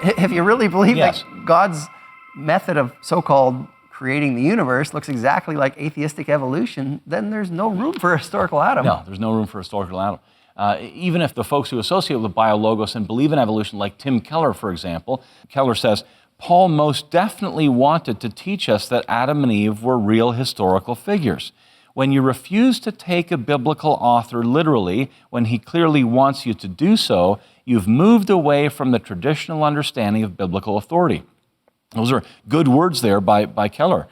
If you really believe Yes. that God's method of so-called creating the universe looks exactly like atheistic evolution, then there's no room for a historical Adam. No, there's no room for historical Adam. Even if the folks who associate with biologos and believe in evolution, like Tim Keller, for example, Keller says, Paul most definitely wanted to teach us that Adam and Eve were real historical figures. When you refuse to take a biblical author literally, when he clearly wants you to do so, you've moved away from the traditional understanding of biblical authority. Those are good words there by Keller.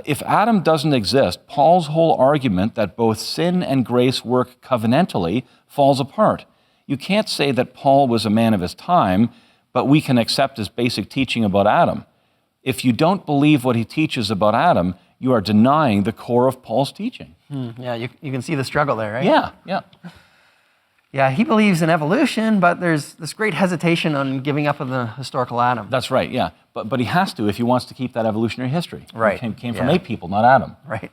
If Adam doesn't exist, Paul's whole argument that both sin and grace work covenantally falls apart. You can't say that Paul was a man of his time, but we can accept his basic teaching about Adam. If you don't believe what he teaches about Adam, you are denying the core of Paul's teaching. Yeah, you can see the struggle there, right? Yeah. Yeah, he believes in evolution, but there's this great hesitation on giving up on the historical Adam. That's right, yeah. But he has to if he wants to keep that evolutionary history. Right. It came from ape people, not Adam. Right.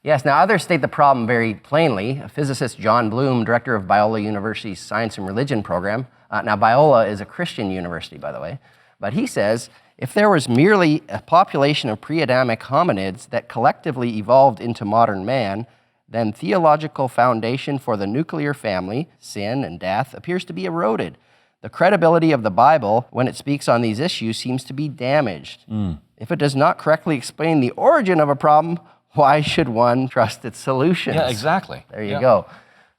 Yes, now others state the problem very plainly. Physicist John Bloom, director of Biola University's Science and Religion program. Now, Biola is a Christian university, by the way. But he says, if there was merely a population of pre-Adamic hominids that collectively evolved into modern man, then theological foundation for the nuclear family, sin and death, appears to be eroded. The credibility of the Bible, when it speaks on these issues, seems to be damaged. If it does not correctly explain the origin of a problem, why should one trust its solutions? Yeah, exactly. There you go.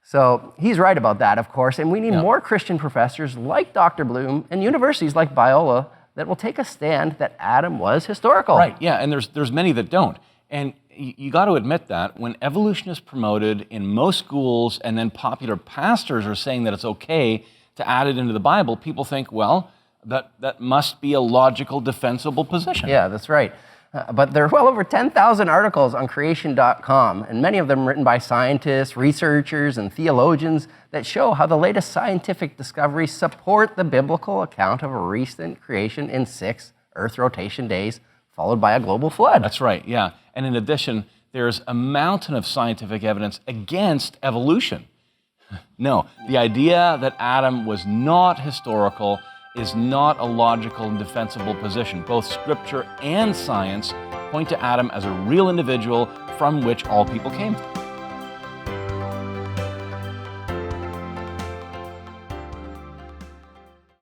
So he's right about that, of course, and we need more Christian professors like Dr. Bloom and universities like Biola that will take a stand that Adam was historical. Right, yeah, and there's many that don't. And you got to admit that when evolution is promoted in most schools and then popular pastors are saying that it's okay to add it into the Bible, people think, well, that must be a logical, defensible position. Yeah, that's right. But there are well over 10,000 articles on creation.com, and many of them written by scientists, researchers, and theologians that show how the latest scientific discoveries support the biblical account of a recent creation in 6 Earth rotation days, followed by a global flood. That's right, yeah. And in addition, there's a mountain of scientific evidence against evolution. No, the idea that Adam was not historical is not a logical and defensible position. Both scripture and science point to Adam as a real individual from which all people came.